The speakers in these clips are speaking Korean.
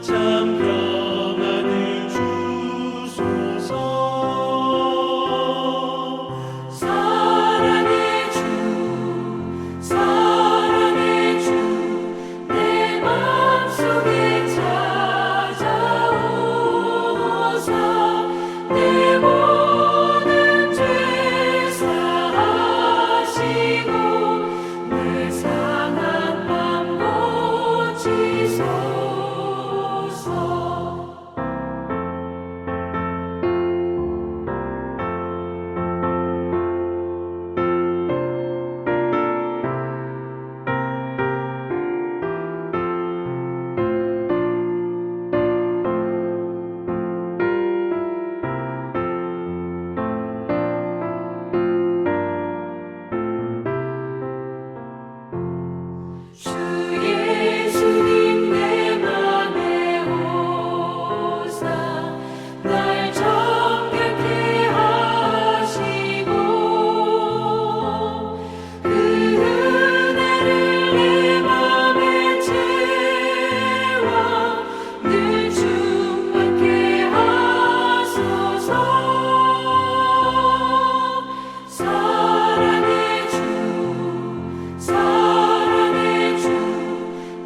참 평안을 주소서. 사랑의 주 내 맘속에 찾아오사 내 모든 죄 사하시고 내 상한 맘 고치소서. 주 예수님 내 맘에 오사 날 정결케 하시고 그 은혜를 내 맘에 채워 늘 충만케 하소서. 사랑의 주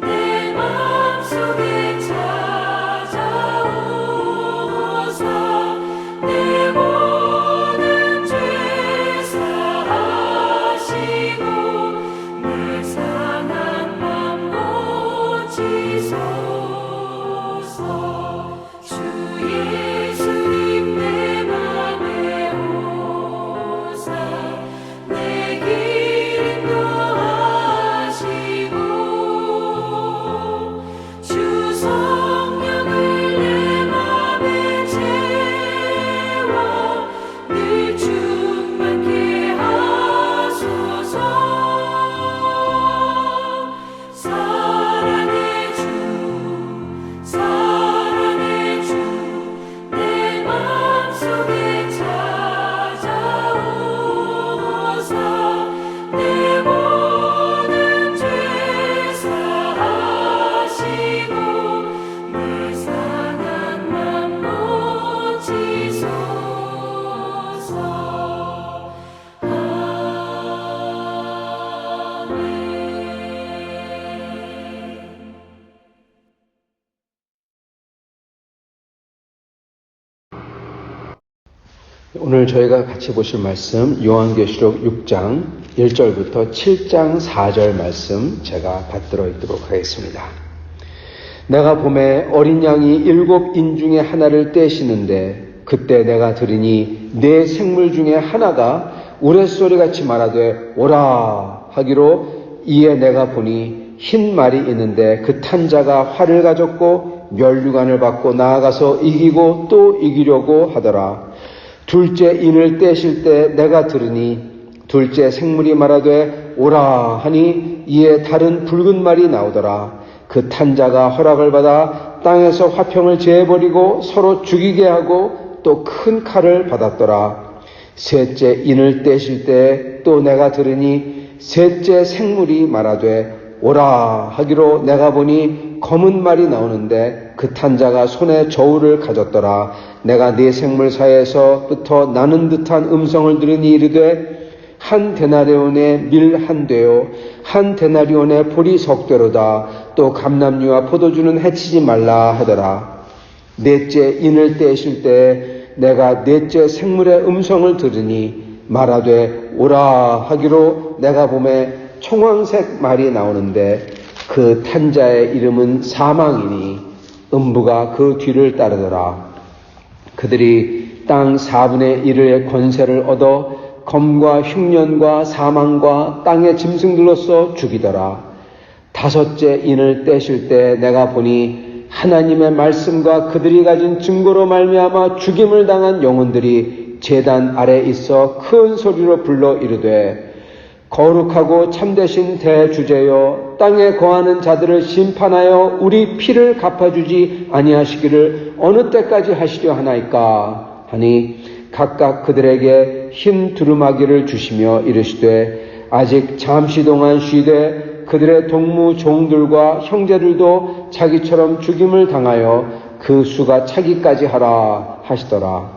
내 맘속에 찾아오사 내 모든 죄 사하시고 내 상한 맘 고치소서. 주 예수님 내 맘에 오사 내 길 인도하시고 주 성령을 내 맘에 채워 늘 충만케 하소서. 사랑의 주 내 맘속에 찾아오사 내 모든 죄 사하시고 내 상한 맘 고치소서. 아멘. 오늘 저희가 같이 보실 말씀 요한계시록 6장 1절부터 7장 4절 말씀 제가 받들어 읽도록 하겠습니다. 내가 봄에 어린 양이 7인 중에 하나를 떼시는데 그때 내가 들으니 네 생물 중에 하나가 우레소리같이 말하되 오라 하기로 이에 내가 보니 흰 말이 있는데 그 탄 자가 활을 가졌고 면류관을 받고 나아가서 이기고 또 이기려고 하더라. 둘째 인을 떼실 때 내가 들으니 둘째 생물이 말하되 오라 하니 이에 다른 붉은 말이 나오더라. 그 탄 자가 허락을 받아 땅에서 화평을 재버리고 서로 죽이게 하고 또 큰 칼을 받았더라. 셋째 인을 떼실 때 또 내가 들으니 셋째 생물이 말하되 오라 하기로 내가 보니 검은 말이 나오는데 그 탄 자가 손에 저울을 가졌더라. 내가 네 생물 사이에서부터 나는 듯한 음성을 들으니 이르되 한 데나리온의 밀 한 되요 한 데나리온의 보리 석 되로다. 또 감람류와 포도주는 해치지 말라 하더라. 넷째 인을 떼실 때 내가 넷째 생물의 음성을 들으니 말하되 오라 하기로 내가 보매 청황색 말이 나오는데 그 탄 자의 이름은 사망이니 음부가 그 뒤를 따르더라. 그들이 땅 4분의 1의 권세를 얻어 검과 흉년과 사망과 땅의 짐승들로서 죽이더라. 다섯째 인을 떼실 때 내가 보니 하나님의 말씀과 그들이 가진 증거로 말미암아 죽임을 당한 영혼들이 제단 아래 있어 큰 소리로 불러 이르되 거룩하고 참되신 대주제여 땅에 거하는 자들을 심판하여 우리 피를 갚아주지 아니하시기를 어느 때까지 하시려 하나이까 하니 각각 그들에게 흰 두루마기를 주시며 이르시되 아직 잠시 동안 쉬되 그들의 동무 종들과 형제들도 자기처럼 죽임을 당하여 그 수가 차기까지 하라 하시더라.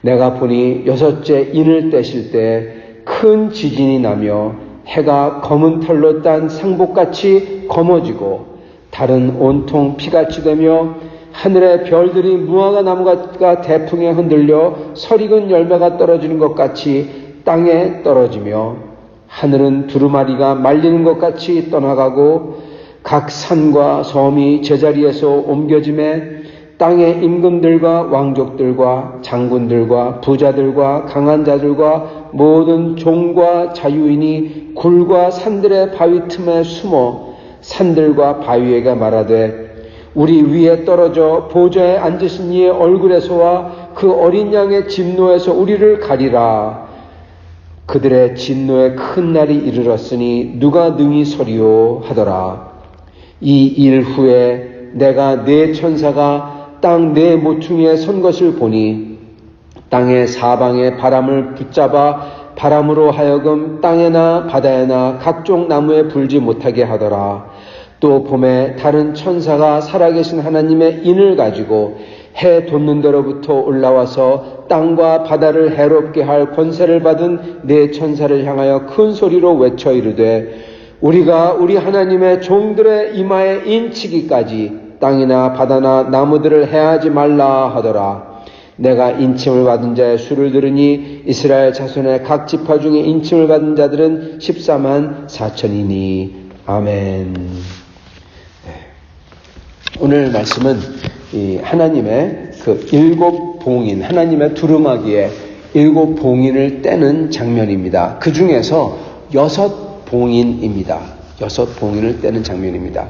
내가 보니 여섯째 인을 떼실 때 큰 지진이 나며 해가 검은 털로 딴 상복같이 검어지고 달은 온통 피같이 되며 하늘의 별들이 무화과 나무가 대풍에 흔들려 설익은 열매가 떨어지는 것 같이 땅에 떨어지며 하늘은 두루마리가 말리는 것 같이 떠나가고 각 산과 섬이 제자리에서 옮겨짐에 땅의 임금들과 왕족들과 장군들과 부자들과 강한 자들과 모든 종과 자유인이 굴과 산들의 바위 틈에 숨어 산들과 바위에게 말하되 우리 위에 떨어져 보좌에 앉으신 이의 얼굴에서와 그 어린 양의 진노에서 우리를 가리라. 그들의 진노의 큰 날이 이르렀으니 누가 능히 서리요 하더라. 이 일 후에 내가 네 천사가 땅 네 모퉁이에 선 것을 보니 땅의 사방에 바람을 붙잡아 바람으로 하여금 땅에나 바다에나 각종 나무에 불지 못하게 하더라. 또 봄에 다른 천사가 살아계신 하나님의 인을 가지고 해 돋는 데로부터 올라와서 땅과 바다를 해롭게 할 권세를 받은 네 천사를 향하여 큰 소리로 외쳐 이르되 우리가 우리 하나님의 종들의 이마에 인치기까지 땅이나 바다나 나무들을 해하지 말라 하더라. 내가 인침을 받은 자의 수를 들으니 이스라엘 자손의 각 지파 중에 인침을 받은 자들은 14만 4천이니. 아멘. 오늘 말씀은 이 하나님의 그 일곱 봉인, 하나님의 두루마기에 일곱 봉인을 떼는 장면입니다. 그 중에서 여섯 봉인입니다. 여섯 봉인을 떼는 장면입니다.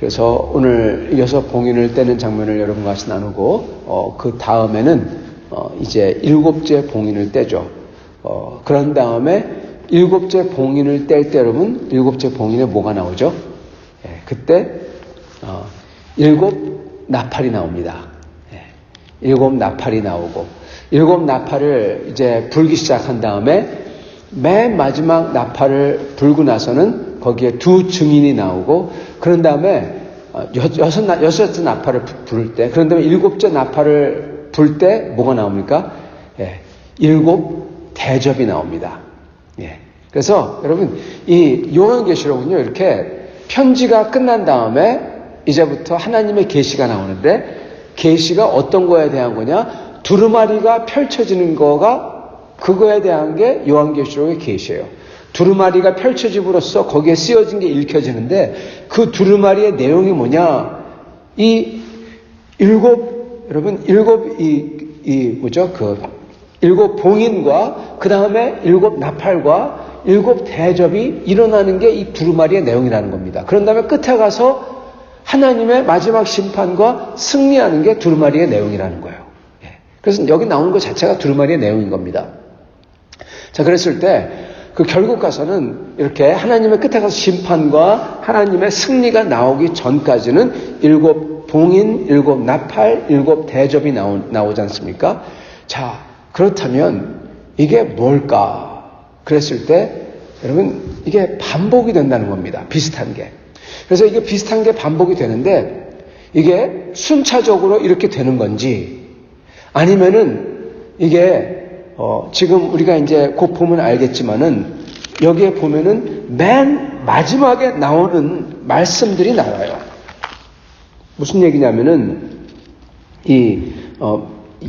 그래서 오늘 여섯 봉인을 떼는 장면을 여러분과 같이 나누고 그 다음에는 이제 일곱째 봉인을 떼죠. 그런 다음에 일곱째 봉인을 뗄 때 여러분 일곱째 봉인에 뭐가 나오죠? 그때 일곱 나팔이 나옵니다. 일곱 나팔이 나오고 일곱 나팔을 이제 불기 시작한 다음에 맨 마지막 나팔을 불고 나서는 거기에 두 증인이 나오고 그런 다음에 여섯째 나팔을 부를 때 그런 다음에 일곱째 나팔을 불 때 뭐가 나옵니까? 일곱 대접이 나옵니다. 그래서 여러분 이 요한계시록은요 이렇게 편지가 끝난 다음에 이제부터 하나님의 계시가 나오는데 계시가 어떤 거에 대한 거냐? 두루마리가 펼쳐지는 거가 그거에 대한 게 요한계시록의 계시예요. 두루마리가 펼쳐짐으로써 거기에 쓰여진 게 읽혀지는데 그 두루마리의 내용이 뭐냐? 이 일곱 여러분 일곱 뭐죠? 그 일곱 봉인과 그 다음에 일곱 나팔과 일곱 대접이 일어나는 게 이 두루마리의 내용이라는 겁니다. 그런 다음에 끝에 가서 하나님의 마지막 심판과 승리하는 게 두루마리의 내용이라는 거예요. 그래서 여기 나오는 것 자체가 두루마리의 내용인 겁니다. 자, 그랬을 때 그 결국 가서는 이렇게 하나님의 끝에 가서 심판과 하나님의 승리가 나오기 전까지는 일곱 봉인, 일곱 나팔, 일곱 대접이 나오지 않습니까? 자, 그렇다면 이게 뭘까? 그랬을 때 여러분 이게 반복이 된다는 겁니다. 비슷한 게. 그래서 이게 비슷한 게 반복이 되는데 이게 순차적으로 이렇게 되는 건지 아니면은 이게 지금 우리가 이제 곧 보면 알겠지만은 여기에 보면은 맨 마지막에 나오는 말씀들이 나와요. 무슨 얘기냐면은 이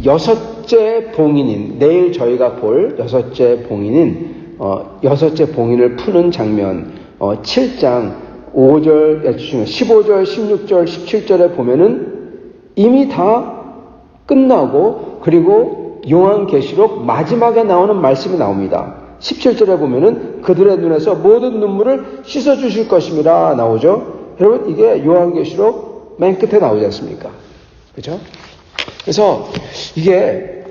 여섯째 봉인인 내일 저희가 볼 여섯째 봉인인 여섯째 봉인을 푸는 장면 7장 5절, 15절, 16절, 17절에 보면은 이미 다 끝나고 그리고 요한계시록 마지막에 나오는 말씀이 나옵니다. 17절에 보면은 그들의 눈에서 모든 눈물을 씻어주실 것임이라 나오죠. 여러분 이게 요한계시록 맨 끝에 나오지 않습니까? 그렇죠? 그래서 이게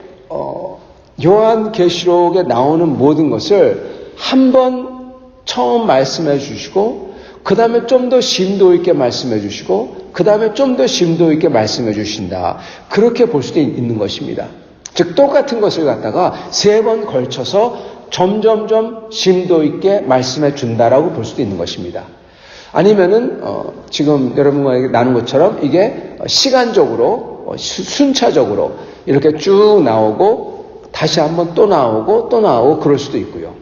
요한계시록에 나오는 모든 것을 한 번 처음 말씀해 주시고 그 다음에 좀 더 심도 있게 말씀해 주시고 그 다음에 좀 더 심도 있게 말씀해 주신다. 그렇게 볼 수도 있는 것입니다. 즉 똑같은 것을 갖다가 세 번 걸쳐서 점점점 심도 있게 말씀해 준다라고 볼 수도 있는 것입니다. 아니면은 지금 여러분과 나눈 것처럼 이게 시간적으로 순차적으로 이렇게 쭉 나오고 다시 한번 또 나오고 또 나오고 그럴 수도 있고요.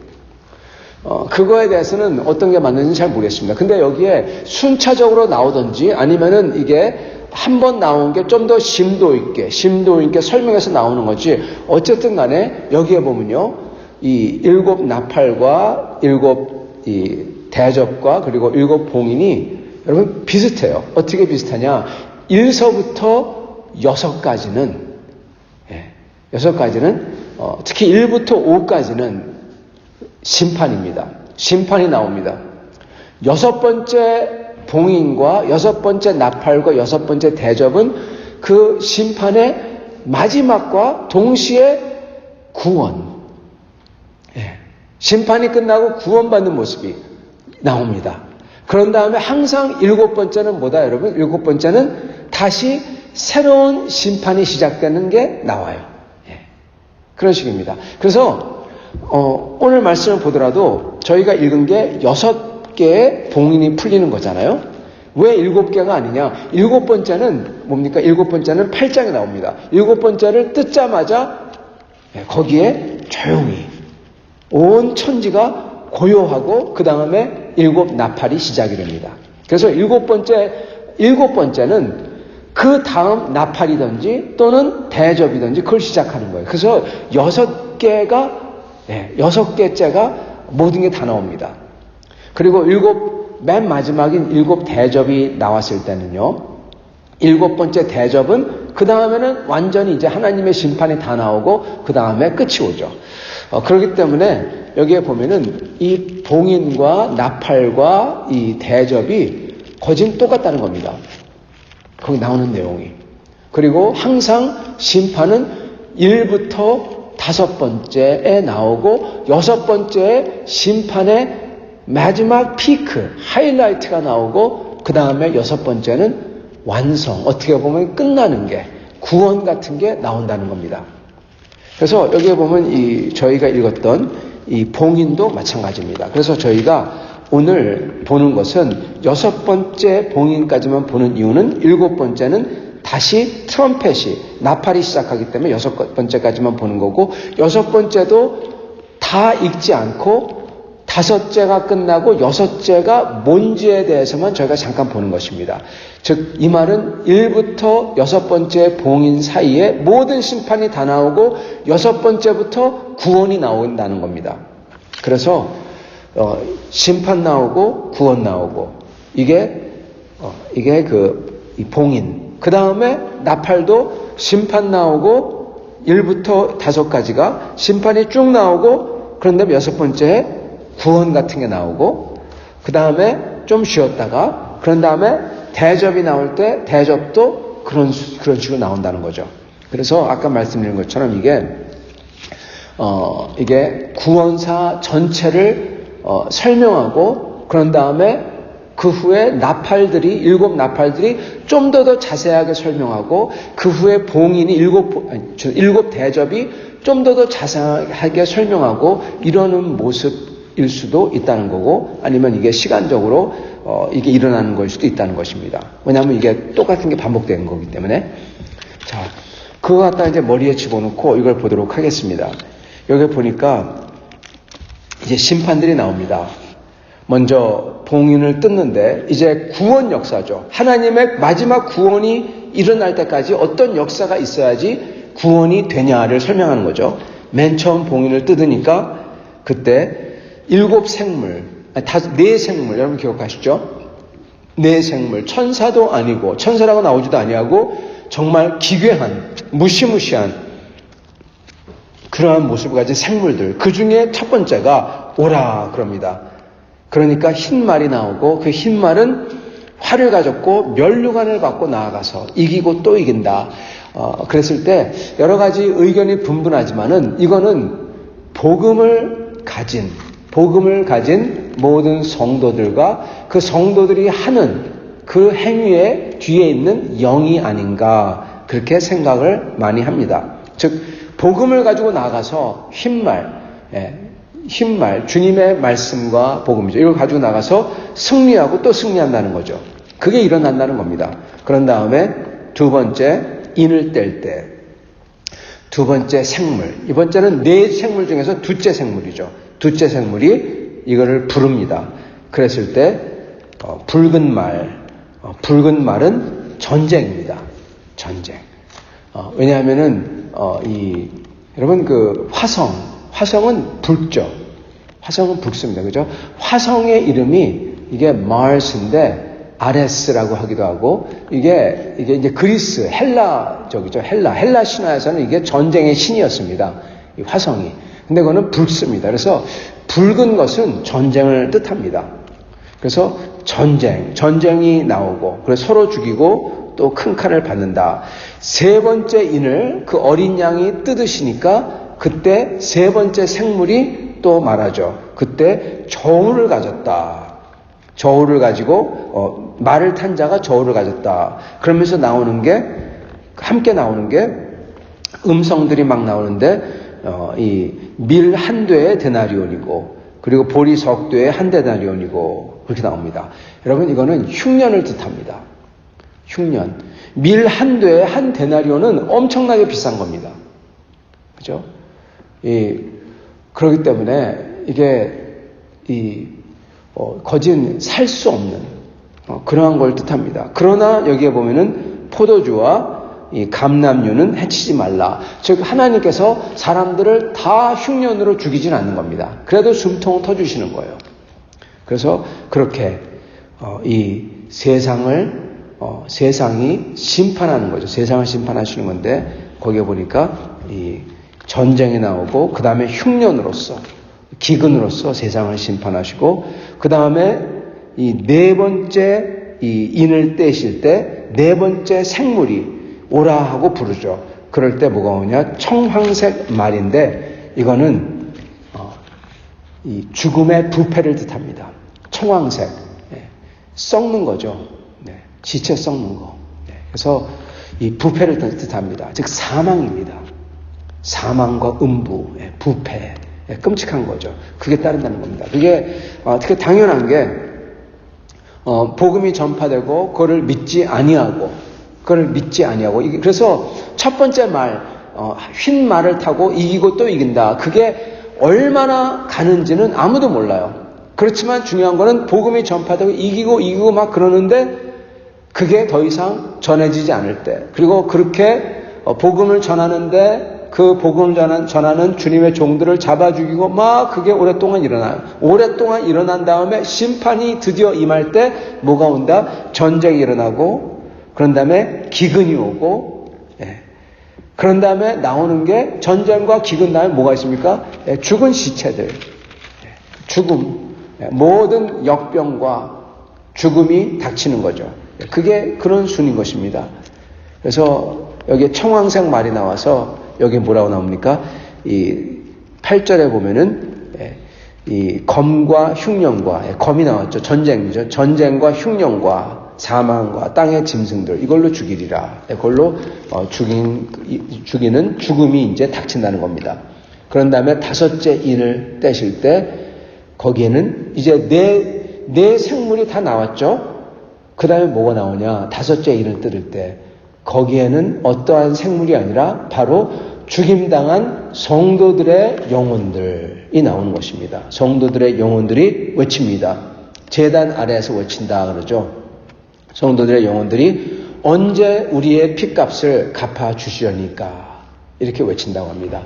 그거에 대해서는 어떤 게 맞는지 잘 모르겠습니다. 근데 여기에 순차적으로 나오든지 아니면은 이게 한 번 나온 게 좀 더 심도 있게 설명해서 나오는 거지. 어쨌든 간에 여기에 보면요. 이 7 나팔과 7 대접과 그리고 7 봉인이 여러분 비슷해요. 어떻게 비슷하냐. 1서부터 6까지는, 6까지는, 특히 1부터 5까지는 심판입니다. 심판이 나옵니다. 6번째 봉인과 6번째 나팔과 6번째 대접은 그 심판의 마지막과 동시에 구원. 심판이 끝나고 구원받는 모습이 나옵니다. 그런 다음에 항상 7번째는 뭐다, 여러분? 7번째는 다시 새로운 심판이 시작되는 게 나와요. 그런 식입니다. 그래서 오늘 말씀을 보더라도 저희가 읽은 게 6개의 봉인이 풀리는 거잖아요. 왜 7개가 아니냐? 7번째는 뭡니까? 7번째는 8장에 나옵니다. 7번째를 뜯자마자 거기에 조용히 온 천지가 고요하고 그 다음에 7 나팔이 시작이 됩니다. 그래서 7번째는 그 다음 나팔이든지 또는 대접이든지 그걸 시작하는 거예요. 그래서 6개째가 모든 게 다 나옵니다. 그리고 맨 마지막인 7 대접이 나왔을 때는요, 7번째 대접은 그 다음에는 완전히 이제 하나님의 심판이 다 나오고 그 다음에 끝이 오죠. 그렇기 때문에 여기에 보면은 이 봉인과 나팔과 이 대접이 거진 똑같다는 겁니다. 거기 나오는 내용이. 그리고 항상 심판은 1부터 5번째에 나오고 6번째에 심판의 마지막 피크, 하이라이트가 나오고 그 다음에 6번째는 완성, 어떻게 보면 끝나는 게, 구원 같은 게 나온다는 겁니다. 그래서 여기에 보면 저희가 읽었던 이 봉인도 마찬가지입니다. 그래서 저희가 오늘 보는 것은 6번째 봉인까지만 보는 이유는 7번째는 다시 트럼펫이, 나팔이 시작하기 때문에 6번째까지만 보는 거고, 6번째도 다 읽지 않고 5째가 끝나고 6째가 뭔지에 대해서만 저희가 잠깐 보는 것입니다. 즉, 이 말은 1부터 6번째 봉인 사이에 모든 심판이 다 나오고 6번째부터 구원이 나온다는 겁니다. 그래서 심판 나오고 구원 나오고 이게 이 봉인. 그 다음에 나팔도 심판 나오고 1부터 5까지가 심판이 쭉 나오고 그런데 6번째에 구원 같은 게 나오고 그 다음에 좀 쉬었다가 그런 다음에 대접이 나올 때 대접도 그런 식으로 나온다는 거죠. 그래서 아까 말씀드린 것처럼 이게 구원사 전체를 설명하고 그런 다음에 그 후에 나팔들이 7 나팔들이 좀 더 자세하게 설명하고 그 후에 봉인이 7 대접이 좀 더 자세하게 설명하고 이러는 모습일 수도 있다는 거고 아니면 이게 시간적으로 이게 일어나는 걸 수도 있다는 것입니다. 왜냐하면 이게 똑같은 게 반복되는 거기 때문에. 자, 그거 갖다 이제 머리에 집어넣고 이걸 보도록 하겠습니다. 여기 보니까 이제 심판들이 나옵니다. 먼저 봉인을 뜯는데 이제 구원 역사죠. 하나님의 마지막 구원이 일어날 때까지 어떤 역사가 있어야지 구원이 되냐를 설명하는 거죠. 맨 처음 봉인을 뜯으니까 그때 7 생물, 4 생물, 여러분 기억하시죠? 4 생물, 천사도 아니고 천사라고 나오지도 아니하고 정말 기괴한, 무시무시한 그러한 모습을 가진 생물들. 그 중에 첫 번째가 오라 그럽니다. 그러니까 흰 말이 나오고 그 흰 말은 활을 가졌고 면류관을 받고 나아가서 이기고 또 이긴다. 그랬을 때 여러 가지 의견이 분분하지만은 이거는 복음을 가진 모든 성도들과 그 성도들이 하는 그 행위의 뒤에 있는 영이 아닌가 그렇게 생각을 많이 합니다. 즉 복음을 가지고 나가서 흰말, 흰말, 주님의 말씀과 복음이죠. 이걸 가지고 나가서 승리하고 또 승리한다는 거죠. 그게 일어난다는 겁니다. 그런 다음에 두 번째, 인을 뗄 때. 두 번째 생물. 이 번째는 네 생물 중에서 둘째 생물이죠. 둘째 생물이 이거를 부릅니다. 그랬을 때 붉은 말. 붉은 말은 전쟁입니다. 전쟁. 왜냐하면은 여러분 그 화성은 붉죠. 화성은 붉습니다. 그죠? 화성의 이름이 이게 마르스인데 아레스라고 하기도 하고 이게 이제 그리스 헬라적이죠. 헬라 신화에서는 이게 전쟁의 신이었습니다. 이 화성이. 근데 그거는 붉습니다. 그래서 붉은 것은 전쟁을 뜻합니다. 그래서 전쟁이 나오고 그래서 서로 죽이고 또 큰 칼을 받는다. 세 번째 인을 그 어린 양이 뜯으시니까 그때 세 번째 생물이 또 말하죠. 그때 저울을 가졌다. 저울을 가지고 말을 탄 자가 저울을 가졌다. 그러면서 함께 나오는 게 음성들이 막 나오는데 이 밀 한 되에 데나리온이고 그리고 보리 석 되에 한 데나리온이고 그렇게 나옵니다. 여러분 이거는 흉년을 뜻합니다. 흉년. 밀 한 되에 한 데나리온은 엄청나게 비싼 겁니다. 그죠? 그렇기 때문에 이게 거진 살 수 없는 그러한 걸 뜻합니다. 그러나 여기에 보면은 포도주와 이 감람류는 해치지 말라. 즉 하나님께서 사람들을 다 흉년으로 죽이진 않는 겁니다. 그래도 숨통을 터주시는 거예요. 그래서 그렇게 이 세상이 심판하는 거죠. 세상을 심판하시는 건데 거기에 보니까 이 전쟁이 나오고 그 다음에 흉년으로서 기근으로서 세상을 심판하시고 그 다음에 이 네 번째 이 인을 떼실 때 네 번째 생물이 오라 하고 부르죠. 그럴 때 뭐가 오냐? 청황색 말인데 이거는 이 죽음의 부패를 뜻합니다. 청황색, 썩는 거죠. 지체 썩는 거. 그래서 이 부패를 뜻합니다. 즉 사망입니다. 사망과 음부, 부패, 끔찍한 거죠. 그게 따른다는 겁니다. 그게 어떻게 당연한 게 복음이 전파되고 그거를 믿지 아니하고 그래서 첫 번째 말, 흰 말을 타고 이기고 또 이긴다. 그게 얼마나 가는지는 아무도 몰라요. 그렇지만 중요한 거는 복음이 전파되고 이기고 막 그러는데 그게 더 이상 전해지지 않을 때, 그리고 그렇게 복음을 전하는데 그 복음을 전하는 주님의 종들을 잡아 죽이고 막 그게 오랫동안 일어나요. 오랫동안 일어난 다음에 심판이 드디어 임할 때 뭐가 온다? 전쟁이 일어나고 그런 다음에 기근이 오고, 그런 다음에 나오는 게 전쟁과 기근 다음에 뭐가 있습니까? 죽은 시체들, 죽음, 모든 역병과 죽음이 닥치는 거죠. 그게 그런 순인 것입니다. 그래서 여기에 청황색 말이 나와서 여기 뭐라고 나옵니까? 이 8절에 보면은 이 검과 흉년과, 검이 나왔죠. 전쟁이죠. 전쟁과 흉년과 사망과 땅의 짐승들 이걸로 죽이리라. 이걸로 죽이는 죽음이 이제 닥친다는 겁니다. 그런 다음에 다섯째 인을 떼실 때 거기에는 이제 네 생물이 다 나왔죠. 그 다음에 뭐가 나오냐? 다섯째 인을 뜯을 때 거기에는 어떠한 생물이 아니라 바로 죽임당한 성도들의 영혼들이 나오는 것입니다. 성도들의 영혼들이 외칩니다. 제단 아래에서 외친다 그러죠. 성도들의 영혼들이 언제 우리의 핏값을 갚아주시려니까 이렇게 외친다고 합니다.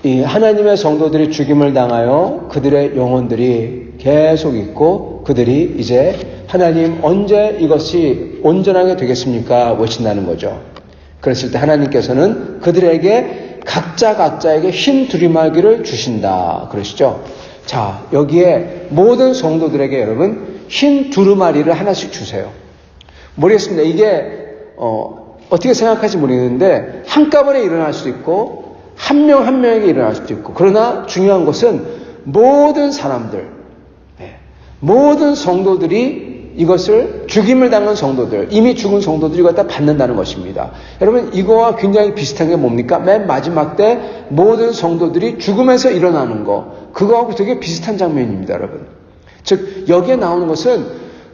이 하나님의 성도들이 죽임을 당하여 그들의 영혼들이 계속 있고 그들이 이제 하나님 언제 이것이 온전하게 되겠습니까? 외친다는 거죠. 그랬을 때 하나님께서는 그들에게 각자에게 흰 두루마기를 주신다 그러시죠. 자, 여기에 모든 성도들에게 여러분 흰 두루마리를 하나씩 주세요. 모르겠습니다. 이게 어떻게 생각할지 모르겠는데 한꺼번에 일어날 수도 있고 한 명 한 명에게 일어날 수도 있고, 그러나 중요한 것은 모든 사람들, 모든 성도들이 이것을 죽임을 당한 성도들, 이미 죽은 성도들이 이걸 다 받는다는 것입니다. 여러분, 이거와 굉장히 비슷한 게 뭡니까? 맨 마지막 때 모든 성도들이 죽음에서 일어나는 거, 그거하고 되게 비슷한 장면입니다, 여러분. 즉, 여기에 나오는 것은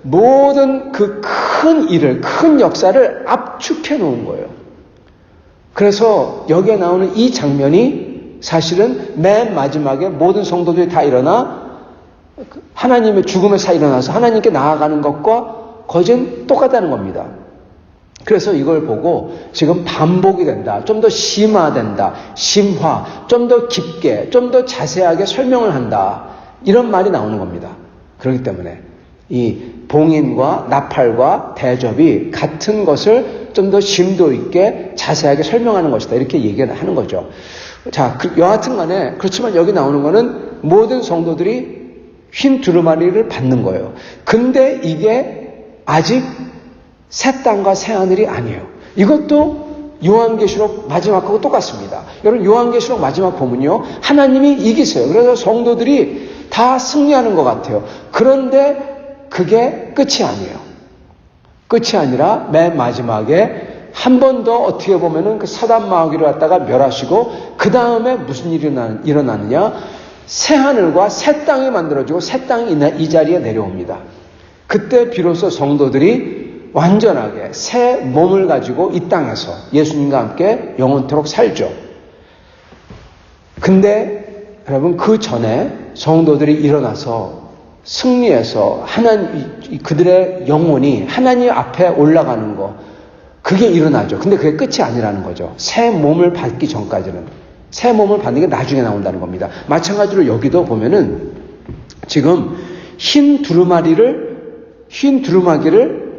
모든 그 큰 일을, 큰 역사를 압축해 놓은 거예요. 그래서 여기에 나오는 이 장면이 사실은 맨 마지막에 모든 성도들이 다 일어나 하나님의 죽음에서 일어나서 하나님께 나아가는 것과 거진 똑같다는 겁니다. 그래서 이걸 보고 지금 반복이 된다. 좀 더 심화된다. 심화. 좀 더 깊게, 좀 더 자세하게 설명을 한다. 이런 말이 나오는 겁니다. 그렇기 때문에 이 봉인과 나팔과 대접이 같은 것을 좀 더 심도 있게 자세하게 설명하는 것이다. 이렇게 얘기를 하는 거죠. 자, 여하튼 간에 그렇지만 여기 나오는 거는 모든 성도들이 흰 두루마리를 받는 거예요. 근데 이게 아직 새 땅과 새 하늘이 아니에요. 이것도 요한계시록 마지막하고 똑같습니다. 여러분, 요한계시록 마지막 보면요, 하나님이 이기세요. 그래서 성도들이 다 승리하는 것 같아요. 그런데 그게 끝이 아니에요. 끝이 아니라 맨 마지막에 한 번 더 어떻게 보면은 그 사단 마귀를 갖다가 멸하시고 그 다음에 무슨 일이 일어나느냐? 새 하늘과 새 땅이 만들어지고 새 땅이 이 자리에 내려옵니다. 그때 비로소 성도들이 완전하게 새 몸을 가지고 이 땅에서 예수님과 함께 영원토록 살죠. 근데 여러분, 그 전에 성도들이 일어나서 승리해서 그들의 영혼이 하나님 앞에 올라가는 거, 그게 일어나죠. 근데 그게 끝이 아니라는 거죠. 새 몸을 받기 전까지는. 새 몸을 받는 게 나중에 나온다는 겁니다. 마찬가지로 여기도 보면은 지금 흰 두루마기를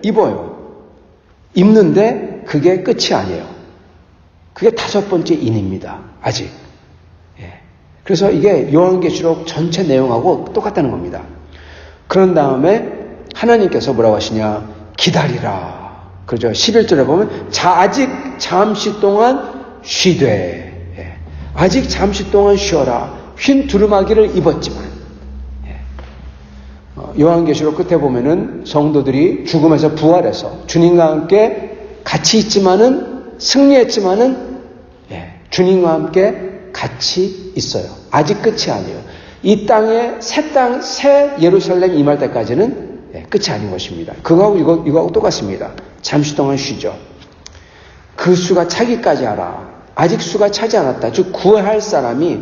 입어요. 입는데 그게 끝이 아니에요. 그게 5번째 인입니다. 아직. 예. 그래서 이게 요한계시록 전체 내용하고 똑같다는 겁니다. 그런 다음에 하나님께서 뭐라고 하시냐? 기다리라. 그죠? 11절에 보면 아직 잠시 동안 쉬되. 예. 아직 잠시 동안 쉬어라. 흰 두루마기를 입었지만. 예. 요한계시록 끝에 보면은 성도들이 죽음에서 부활해서 주님과 함께 같이 있지만은 승리했지만은 예. 주님과 함께 같이 있어요. 아직 끝이 아니에요. 이 땅에 새 예루살렘 임할 때까지는 끝이 아닌 것입니다. 그거하고 이거하고 똑같습니다. 잠시 동안 쉬죠. 그 수가 차기까지 하라. 아직 수가 차지 않았다. 즉 구원할 사람이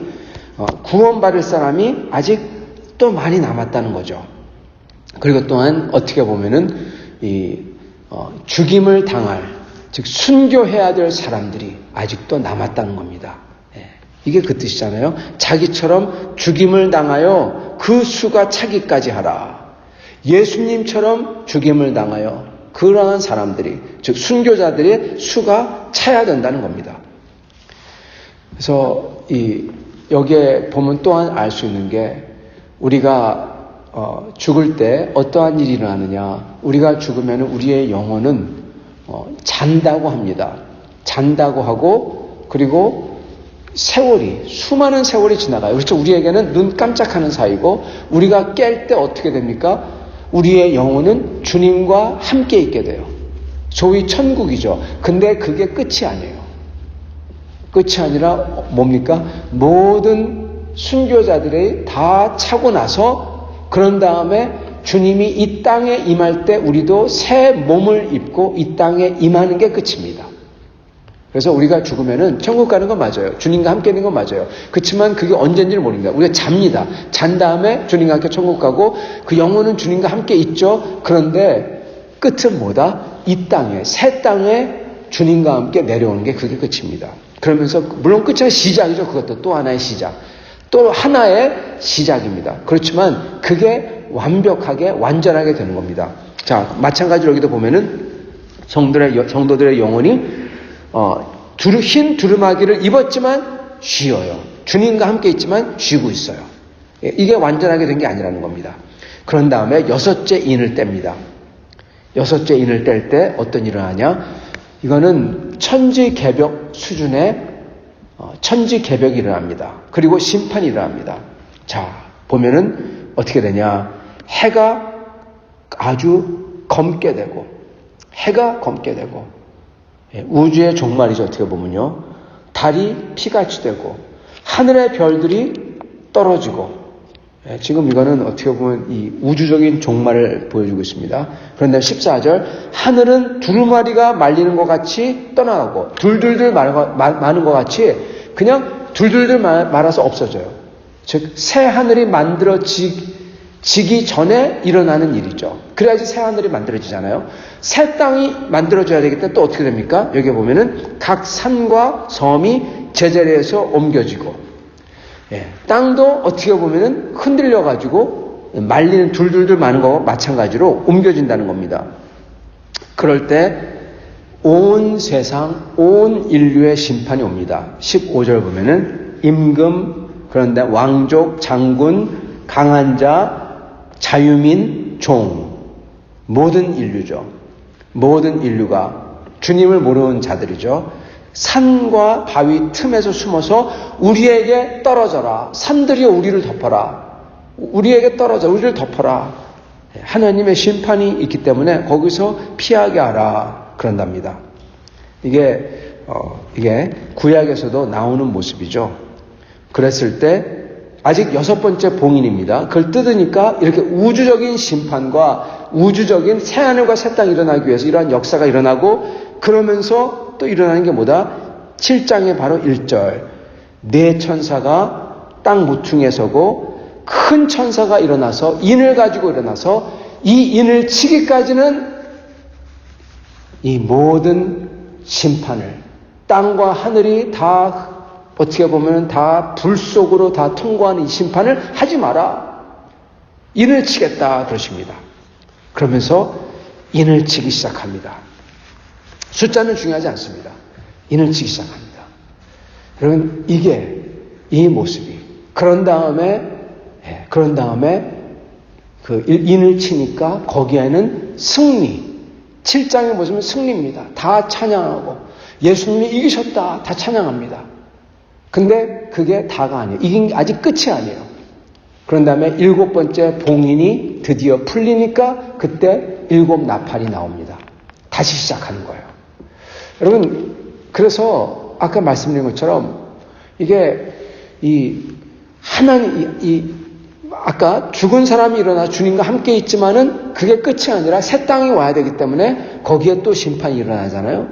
구원받을 사람이 아직 또 많이 남았다는 거죠. 그리고 또한 어떻게 보면은 죽임을 당할, 즉 순교해야 될 사람들이 아직도 남았다는 겁니다. 이게 그 뜻이잖아요. 자기처럼 죽임을 당하여 그 수가 차기까지 하라. 예수님처럼 죽임을 당하여 그러한 사람들이, 즉 순교자들의 수가 차야 된다는 겁니다. 그래서 여기에 보면 또한 알 수 있는 게 우리가 죽을 때 어떠한 일이 일어나느냐. 우리가 죽으면 우리의 영혼은 잔다고 합니다. 잔다고 하고 그리고 수많은 세월이 지나가요. 그렇죠. 우리에게는 눈 깜짝하는 사이고 우리가 깰 때 어떻게 됩니까? 우리의 영혼은 주님과 함께 있게 돼요. 소위 천국이죠. 근데 그게 끝이 아니에요. 끝이 아니라 뭡니까? 모든 순교자들이 다 차고 나서 그런 다음에 주님이 이 땅에 임할 때 우리도 새 몸을 입고 이 땅에 임하는 게 끝입니다. 그래서 우리가 죽으면은 천국 가는 건 맞아요. 주님과 함께 있는 건 맞아요. 그렇지만 그게 언젠지를 모릅니다. 우리가 잡니다. 잔 다음에 주님과 함께 천국 가고 그 영혼은 주님과 함께 있죠. 그런데 끝은 뭐다? 이 땅에, 새 땅에 주님과 함께 내려오는 게 그게 끝입니다. 그러면서 물론 끝은 시작이죠. 그것도 또 하나의 시작. 또 하나의 시작입니다. 그렇지만 그게 완벽하게 완전하게 되는 겁니다. 자, 마찬가지로 여기도 보면은 성도들의 영혼이 흰 두루마기를 입었지만 쉬어요. 주님과 함께 있지만 쉬고 있어요. 이게 완전하게 된 게 아니라는 겁니다. 그런 다음에 6째 인을 뗍니다. 6째 인을 뗄 때 어떤 일을 하냐? 이거는 천지개벽 수준의 천지개벽이 일어납니다. 그리고 심판이 일어납니다. 자, 보면은 어떻게 되냐? 해가 아주 검게 되고 해가 검게 되고 우주의 종말이죠. 어떻게 보면요. 달이 피같이 되고 하늘의 별들이 떨어지고 지금 이거는 어떻게 보면 이 우주적인 종말을 보여주고 있습니다. 그런데 14절 하늘은 두루마리가 말리는 것 같이 떠나가고 둘둘둘 마는 것 같이 그냥 둘둘둘 말아서 없어져요. 즉 새 하늘이 만들어지기 전에 일어나는 일이죠. 그래야지 새 하늘이 만들어지잖아요. 새 땅이 만들어져야 되기 때문에 또 어떻게 됩니까? 여기 보면은 각 산과 섬이 제자리에서 옮겨지고 땅도 어떻게 보면은 흔들려가지고 말리는 둘둘둘 마는 거와 마찬가지로 옮겨진다는 겁니다. 그럴 때 온 세상, 온 인류의 심판이 옵니다. 15절 보면은 임금, 그런데 왕족, 장군, 강한 자, 자유민, 종, 모든 인류죠. 모든 인류가 주님을 모르는 자들이죠. 산과 바위 틈에서 숨어서 우리에게 떨어져라. 산들이 우리를 덮어라. 우리에게 떨어져 우리를 덮어라. 하나님의 심판이 있기 때문에 거기서 피하게 하라. 그런답니다. 이게 구약에서도 나오는 모습이죠. 그랬을 때 아직 6번째 봉인입니다. 그걸 뜯으니까 이렇게 우주적인 심판과 우주적인 새하늘과 새 땅이 일어나기 위해서 이러한 역사가 일어나고 그러면서 또 일어나는 게 뭐다? 7장의 바로 1절. 네 천사가 땅 모퉁이에 서고 큰 천사가 일어나서 인을 가지고 일어나서 이 인을 치기까지는 이 모든 심판을 땅과 하늘이 다 어떻게 보면 다 불 속으로 다 통과하는 이 심판을 하지 마라. 인을 치겠다 그러십니다. 그러면서 인을 치기 시작합니다. 숫자는 중요하지 않습니다. 인을 치기 시작합니다. 여러분 이게 이 모습이 그런 다음에 그 인을 치니까 거기에는 승리 7장에 보시면 승리입니다. 다 찬양하고 예수님이 이기셨다 다 찬양합니다. 근데 그게 다가 아니에요. 이긴 게 아직 끝이 아니에요. 그런 다음에 7번째 봉인이 드디어 풀리니까 그때 7 나팔이 나옵니다. 다시 시작하는 거예요. 여러분 그래서 아까 말씀드린 것처럼 이게 아까 죽은 사람이 일어나 주님과 함께 있지만은 그게 끝이 아니라 새 땅이 와야 되기 때문에 거기에 또 심판이 일어나잖아요.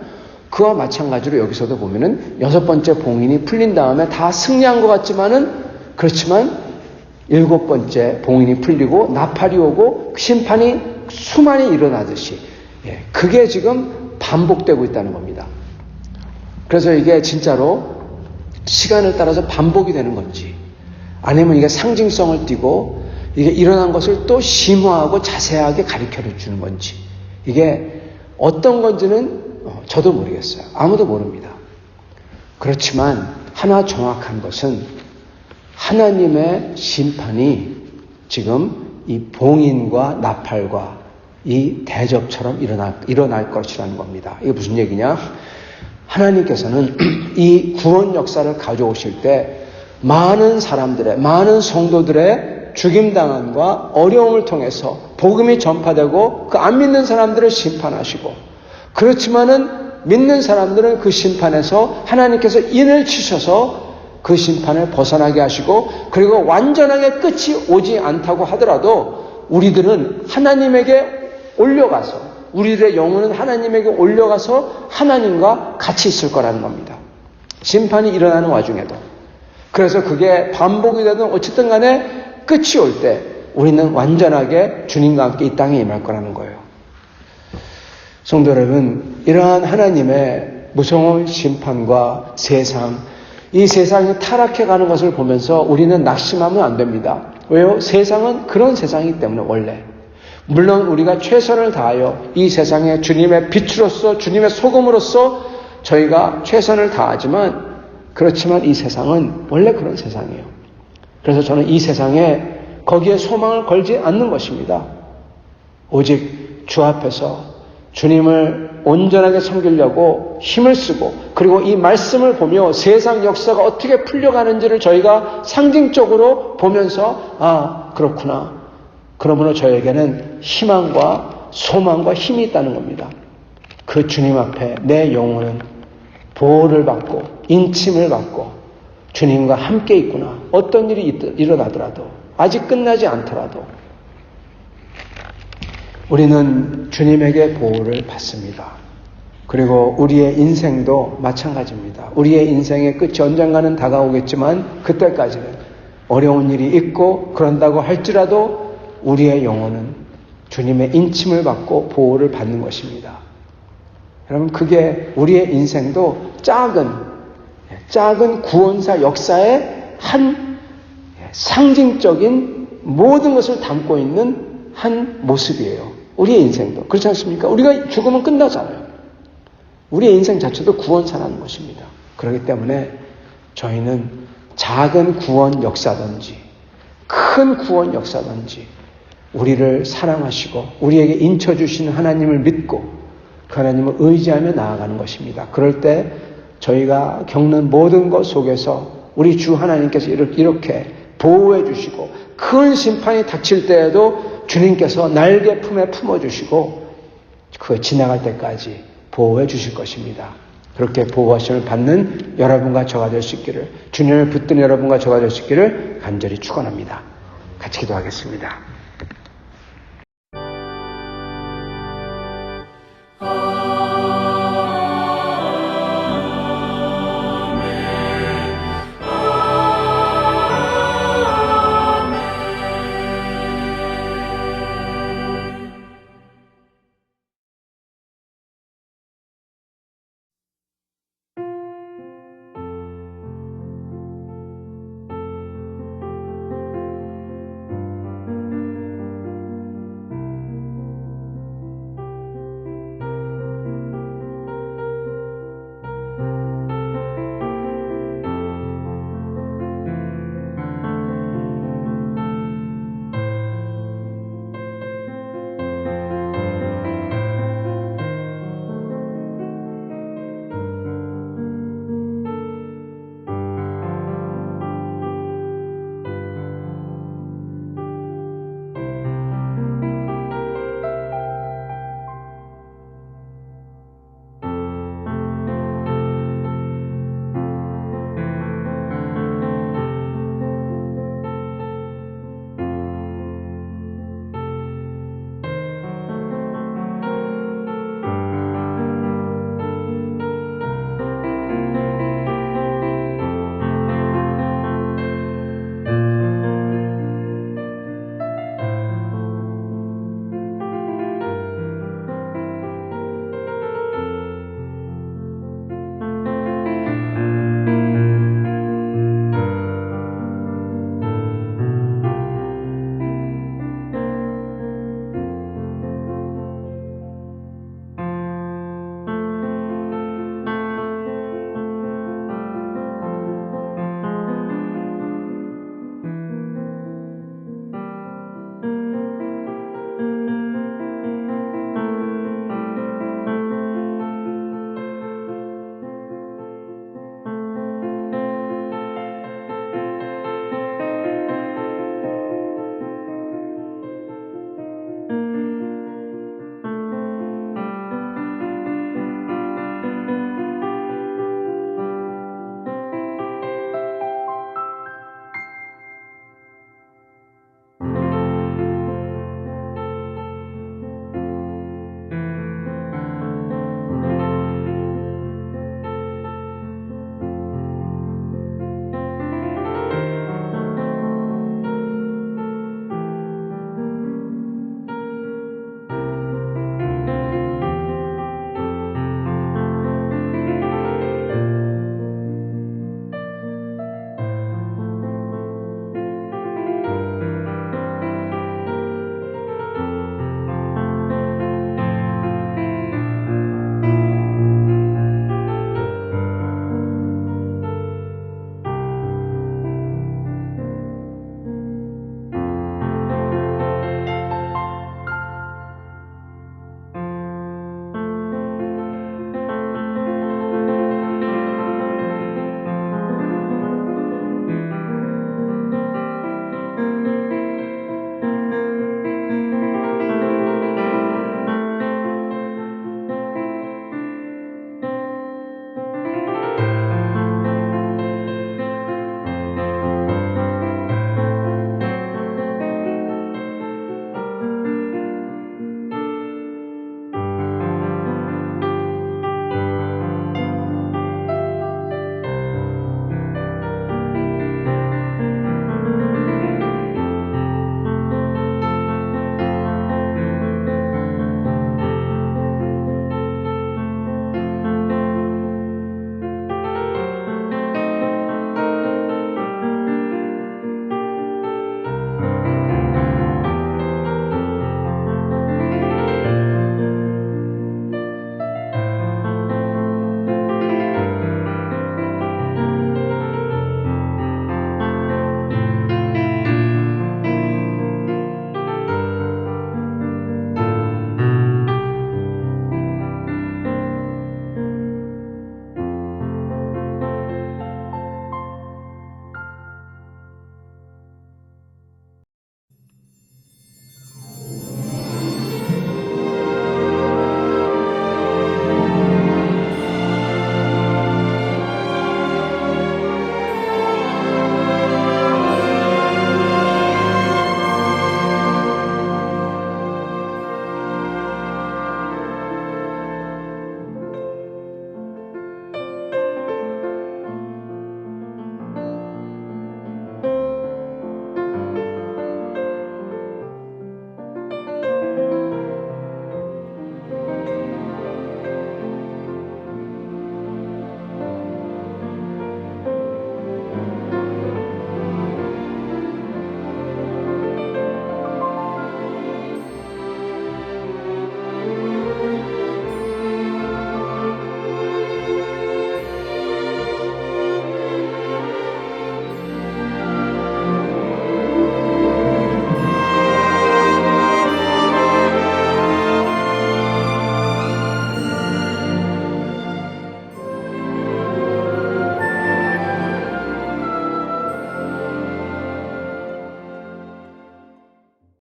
그와 마찬가지로 여기서도 보면은 6번째 봉인이 풀린 다음에 다 승리한 것 같지만은 그렇지만 7번째 봉인이 풀리고 나팔이 오고 심판이 수많이 일어나듯이 그게 지금 반복되고 있다는 겁니다. 그래서 이게 진짜로 시간을 따라서 반복이 되는 건지 아니면 이게 상징성을 띠고 이게 일어난 것을 또 심화하고 자세하게 가르쳐 주는 건지 이게 어떤 건지는 저도 모르겠어요. 아무도 모릅니다. 그렇지만 하나 정확한 것은 하나님의 심판이 지금 이 봉인과 나팔과 이 대접처럼 일어날 것이라는 겁니다. 이게 무슨 얘기냐? 하나님께서는 이 구원 역사를 가져오실 때 많은 사람들의, 많은 성도들의 죽임당함과 어려움을 통해서 복음이 전파되고 그 안 믿는 사람들을 심판하시고 그렇지만은 믿는 사람들은 그 심판에서 하나님께서 인을 치셔서 그 심판을 벗어나게 하시고 그리고 완전하게 끝이 오지 않다고 하더라도 우리들은 하나님에게 올려가서 우리들의 영혼은 하나님에게 올려가서 하나님과 같이 있을 거라는 겁니다. 심판이 일어나는 와중에도. 그래서 그게 반복이 되든 어쨌든 간에 끝이 올 때 우리는 완전하게 주님과 함께 이 땅에 임할 거라는 거예요. 성도 여러분, 이러한 하나님의 무서운 심판과 세상, 이 세상이 타락해가는 것을 보면서 우리는 낙심하면 안 됩니다. 왜요? 세상은 그런 세상이기 때문에 원래. 물론 우리가 최선을 다하여 이 세상에 주님의 빛으로서 주님의 소금으로서 저희가 최선을 다하지만 그렇지만 이 세상은 원래 그런 세상이에요. 그래서 저는 이 세상에 거기에 소망을 걸지 않는 것입니다. 오직 주 앞에서 주님을 온전하게 섬기려고 힘을 쓰고 그리고 이 말씀을 보며 세상 역사가 어떻게 풀려가는지를 저희가 상징적으로 보면서 그렇구나. 그러므로 저에게는 희망과 소망과 힘이 있다는 겁니다. 그 주님 앞에 내 영혼은 보호를 받고 인침을 받고 주님과 함께 있구나. 어떤 일이 일어나더라도 아직 끝나지 않더라도 우리는 주님에게 보호를 받습니다. 그리고 우리의 인생도 마찬가지입니다. 우리의 인생의 끝이 언젠가는 다가오겠지만 그때까지는 어려운 일이 있고 그런다고 할지라도 우리의 영혼은 주님의 인침을 받고 보호를 받는 것입니다. 여러분, 그게 우리의 인생도 작은 구원사 역사의 한 상징적인 모든 것을 담고 있는 한 모습이에요. 우리의 인생도. 그렇지 않습니까? 우리가 죽으면 끝나잖아요. 우리의 인생 자체도 구원사라는 것입니다. 그렇기 때문에 저희는 작은 구원 역사든지 큰 구원 역사든지 우리를 사랑하시고 우리에게 인쳐주시는 하나님을 믿고 그 하나님을 의지하며 나아가는 것입니다. 그럴 때 저희가 겪는 모든 것 속에서 우리 주 하나님께서 이렇게 보호해 주시고 큰 심판이 닥칠 때에도 주님께서 날개 품에 품어주시고 그 지나갈 때까지 보호해 주실 것입니다. 그렇게 보호하심을 받는 여러분과 저가 될 수 있기를, 주님을 붙든 여러분과 저가 될 수 있기를 간절히 축원합니다. 같이 기도하겠습니다.